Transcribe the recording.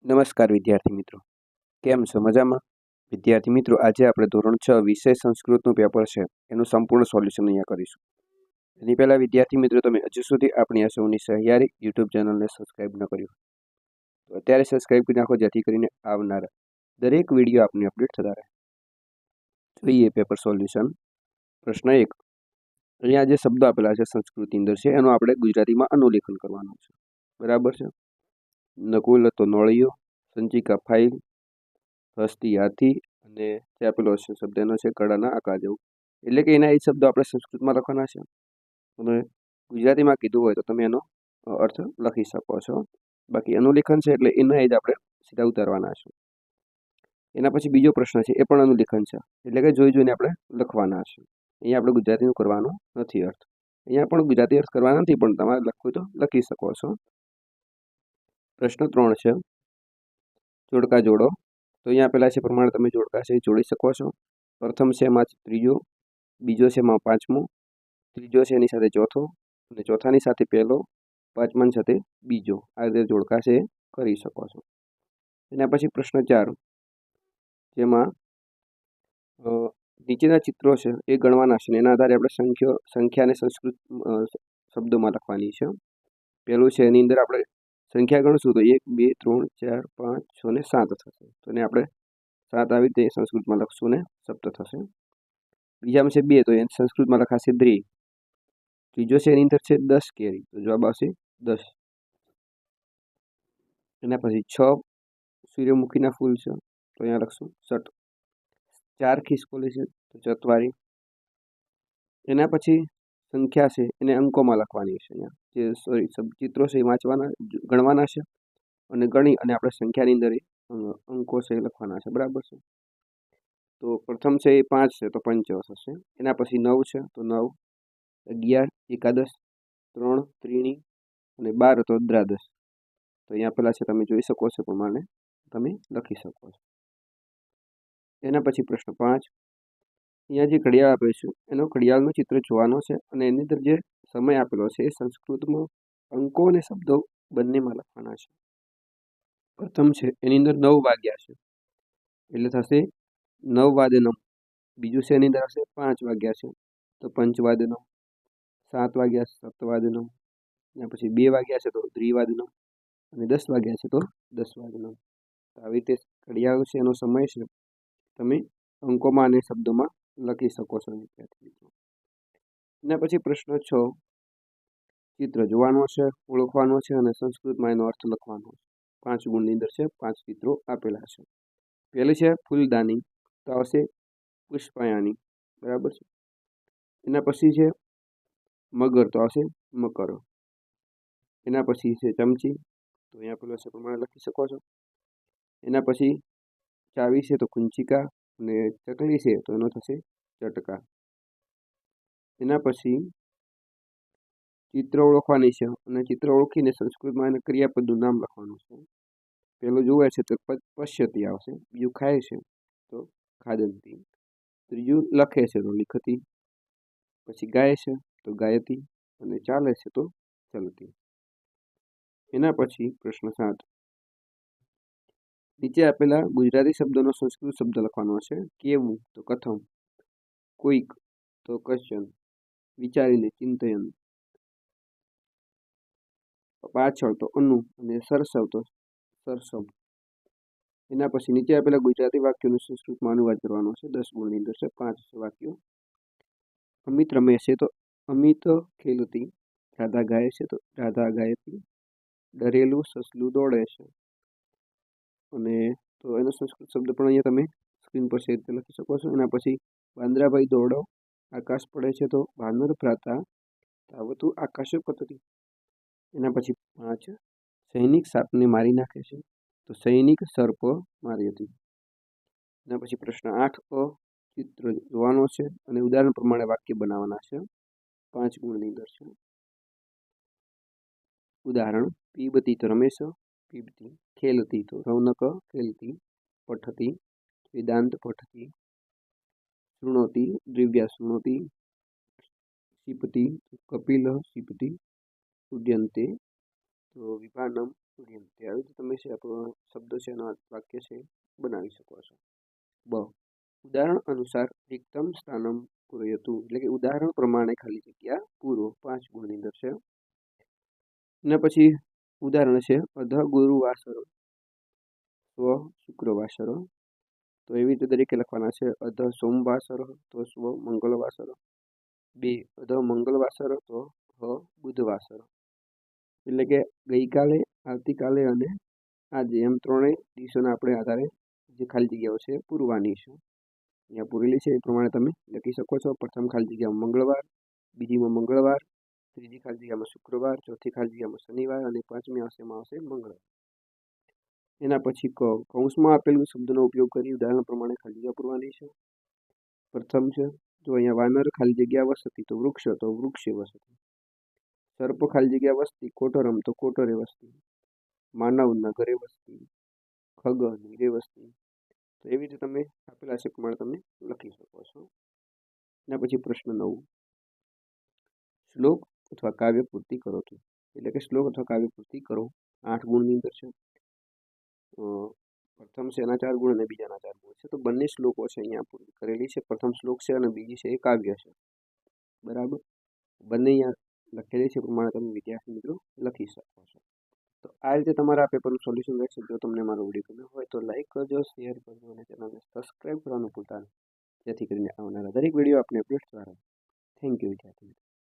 નમસ્કાર વિદ્યાર્થી મિત્રો, કેમ છો? મજામાં? વિદ્યાર્થી મિત્રો, આજે આપણે ધોરણ 6 વિષય સંસ્કૃતનું પેપર છે એનું સંપૂર્ણ સોલ્યુશન અહીંયા કરીશું. એની પહેલાં વિદ્યાર્થી મિત્રો, તમે હજુ સુધી આપણી આ સૌની સહિયારી યુટ્યુબ ચેનલને સબસ્ક્રાઈબ ન કર્યું તો અત્યારે સબસ્ક્રાઈબ કરી નાખો, જેથી કરીને આવનારા દરેક વિડીયો આપને અપડેટ થતા રહે. જોઈએ પેપર સોલ્યુશન. પ્રશ્ન 1. અહીંયા જે શબ્દો આપેલા છે સંસ્કૃતની અંદર છે એનું આપણે ગુજરાતીમાં અનુલેખન કરવાનું છે. બરાબર છે? નકુલ તો નોળિયો, સંચિકા ફાઇલ, હસ્તી હાથી અને જે આપેલો છે શબ્દ એનો છે કડાના આકાર જેવું. એટલે કે એના એ શબ્દો આપણે સંસ્કૃતમાં લખવાના છે અને ગુજરાતીમાં કીધું હોય તો તમે એનો અર્થ લખી શકો છો. બાકી અનુલેખન છે એટલે એના એ જ આપણે સીધા ઉતારવાના છે. એના પછી બીજો પ્રશ્ન છે, એ પણ અનુલેખન છે, એટલે કે જોઈ જોઈને આપણે લખવાના છે. અહીંયા આપણે ગુજરાતીનું કરવાનું નથી અર્થ. અહીંયા પણ ગુજરાતી અર્થ કરવાના નથી, પણ તમારે લખવું તો લખી શકો છો. પ્રશ્ન 3 છે, જોડકા જોડો. તો અહીંયા આપેલા છે પ્રમાણે તમે જોડકા છે એ જોડી શકો છો. પ્રથમ છે એમાં ત્રીજો, બીજો છે એમાં પાંચમો, ત્રીજો છે એની સાથે ચોથો અને ચોથાની સાથે પહેલો, પાંચમાની સાથે બીજો. આ રીતે જોડકા છે એ કરી શકો છો. એના પછી પ્રશ્ન 4, જેમાં નીચેના ચિત્રો છે એ ગણવાના છે, એના આધારે આપણે સંખ્યાને સંસ્કૃત શબ્દોમાં લખવાની છે. પહેલું છે એની અંદર આપણે સંખ્યા ગણશું તો 1, 2, 3, 4, 5, 6 ને 7 થશે. તો એને આપણે 7 આવી રીતે સંસ્કૃતમાં લખશું ને સપ્ત થશે. બીજામાં છે 2, તો એ સંસ્કૃતમાં લખાશે દ્રિ. ત્રીજો છે એની અંદર છે 10 કેરી, તો જવાબ આવશે 10. એના પછી 6 સૂર્યમુખીના ફૂલ છે, તો અહીંયા લખશું સટ. 4 ખિસકોલી છે તો ચત્વારી. એના પછી સંખ્યા છે એને અંકોમાં લખવાની છે. અહીંયા જે ચિત્રો છે એ વાંચવાના, ગણવાના છે અને ગણી અને આપણે સંખ્યાની અંદર અંકો છે એ લખવાના છે. બરાબર છે? તો પ્રથમ છે એ 5 છે તો પંચવ થશે. એના પછી 9 છે તો 9, 11 એકાદશ, 3 ત્રીણી અને 12 તો દ્વાદશ. તો અહીંયા પેલા છે તમે જોઈ શકો છો પ્રમાણે તમે લખી શકો છો. એના પછી પ્રશ્ન 5, અહીંયા જે ઘડિયાળ આપેલું છે એનો ઘડિયાળનું ચિત્ર જોવાનો છે અને એની અંદર જે સમય આપેલો છે એ સંસ્કૃતમાં અંકો અને શબ્દો બંનેમાં લખવાના છે. પ્રથમ છે એની અંદર 9 વાગ્યા છે એટલે થશે 9 વાદનમ. બીજું છે એની અંદર હશે 5 વાગ્યા છે તો પંચવાદનમ. 7 વાગ્યા છે સપ્તવાદનમ. એના પછી 2 વાગ્યા છે તો દ્વિવાદનમ અને 10 વાગ્યા છે તો દસવાદનમ. તો આવી રીતે ઘડિયાળ છે એનો સમય છે તમે અંકોમાં અને શબ્દોમાં લખી શકો છો વિદ્યાર્થી મિત્રો. એના પછી પ્રશ્ન 6, ચિત્ર જોવાનો છે, ઓળખવાનો છે અને સંસ્કૃતમાં એનો અર્થ લખવાનો છે. 5 ગુણની અંદર છે, 5 ચિત્રો આપેલા છે. પહેલી છે ફૂલદાની, તો આવશે પુષ્પાયાની. બરાબર છે? એના પછી છે મગર, તો આવશે મકર. એના પછી છે ચમચી, તો અહીંયા પેલો છે પ્રમાણે લખી શકો છો. એના પછી ચાવી છે તો કુંચિકા અને ચકલી છે તો એનો થશે ચટકા. એના પછી ચિત્ર ઓળખવાની છે અને ચિત્ર ઓળખીને સંસ્કૃતમાં એને ક્રિયાપદનું નામ લખવાનું છે. પહેલું જોવે છે તો પશ્યતી આવશે, બીજું ખાય છે તો ખાદંતી, ત્રીજું લખે છે તો લિખતી, પછી ગાય છે તો ગાયતી અને ચાલે છે તો ચલતી. એના પછી પ્રશ્ન 7, નીચે આપેલા ગુજરાતી શબ્દોનો સંસ્કૃત શબ્દ લખવાનો છે. કેવું તો કથમ, કોઈક તો કશ્ચન, વિચારીને ચિંતયન, પાછળ તો અનુ અને સરસવ તો સરસવ. એના પછી નીચે આપેલા ગુજરાતી વાક્યોનું સંસ્કૃતમાં અનુવાદ કરવાનો છે. 10 ગુણની અંદર છે, 5 વાક્યો. અમિત રમે છે તો અમિત ખેલતી, રાધા ગાય છે તો રાધા ગાયતી, ડરેલું સસલું દોડે છે. અને તો એનો સંસ્કૃત શબ્દ પણ અહીંયા તમે સ્ક્રીન પર છે લખી શકો છો. એના પછી વાંદરાભાઈ દોડો, આકાશ પડે છે તો વાનર ભ્રાતા ધાવતું આકાશ પતરી. એના પછી 5, સૈનિક સાપને મારી નાખે છે તો સૈનિક સર્પ મારી હતી. એના પછી પ્રશ્ન 8, ચિત્ર જોવાનો છે અને ઉદાહરણ પ્રમાણે વાક્ય બનાવવાના છે. 5 ગુણની અંદર છે. ઉદાહરણ, પીબતી તો રમેશ પીબતી, ખેલતી તો રૌનક ખેલતી, પઠતી વેદાંત પઠતી, શૃણોતી દિવ્યા શૃણોતી, ક્ષિપતિ કપિલ ક્ષિપતિ, ઉડ્યન્તે તો વિભાનમ સ્ટુડિયમ. તે આવી રીતે તમે છે આપણો શબ્દો છે એનો વાક્ય છે બનાવી શકો છો. બ ઉદાહરણ અનુસાર રિક્તમ સ્થાનમ પૂરયતું, એટલે કે ઉદાહરણ પ્રમાણે ખાલી જગ્યા પૂરો. 5 ગુણની અંદર છે. અને પછી ઉદાહરણ છે અધ ગુરુવાસર સ્વ શુક્રવાસર. તો એવી રીતે દરેકે લખવાના છે. અધ સોમવાસર તો સ્વ મંગળવાસર. 2 અધ મંગળવાસર તો હ બુધવાસર. એટલે કે ગઈકાલે, આવતીકાલે અને આજે એમ ત્રણેય દિવસોના આપણે આધારે જે ખાલી જગ્યાઓ છે પૂરવાની છે. અહીંયા પૂરેલી છે એ પ્રમાણે તમે લખી શકો છો. પ્રથમ ખાલી જગ્યામાં મંગળવાર, બીજીમાં મંગળવાર, ત્રીજી ખાલી જગ્યામાં શુક્રવાર, ચોથી ખાલી જગ્યામાં શનિવાર અને પાંચમી એમાં આવશે મંગળવાર. એના પછી કૌંસમાં આપેલું શબ્દનો ઉપયોગ કરી ઉદાહરણ પ્રમાણે ખાલી જગ્યા પૂરવાની છે. પ્રથમ છે જો અહીંયા વાનર ખાલી જગ્યા વસતી તો વૃક્ષ તો વૃક્ષે વસતી. સર્પ ખાલી જગ્યા વસતી, કોટરમ તો કોટરે વસતી. માનવ નગરે વસતી, ખગ નીરે વસતી. તો એવી રીતે તમે આપેલા છે પ્રમાણે તમે લખી શકો છો. એના પછી પ્રશ્ન 9, શ્લોક અથવા કાવ્ય પૂર્તિ કરો તો, એટલે કે શ્લોક અથવા કાવ્ય પૂર્તિ કરો. 8 ગુણની અંદર છે. પ્રથમ છે એના 4 ગુણ અને બીજાના 4 ગુણ છે. તો બંને શ્લોકો છે અહીંયા પૂરી કરેલી છે. પ્રથમ શ્લોક છે અને બીજી છે એ કાવ્ય છે. બરાબર, બંને અહીંયા લખેલી છે પ્રમાણે તમે વિદ્યાર્થી મિત્રો લખી શકો છો. તો આ રીતે તમારા પેપરનું સોલ્યુશન રહેશે. જો તમને મારો વિડીયો ગમ્યો હોય તો લાઈક કરજો, શેર કરજો અને ચેનલને સબસ્ક્રાઈબ કરવાનું ભૂલતા નહીં, જેથી કરીને આવનારા દરેક વિડીયો આપને અપડેટ થતા રહે. થેન્ક યુ વિદ્યાર્થી મિત્રો.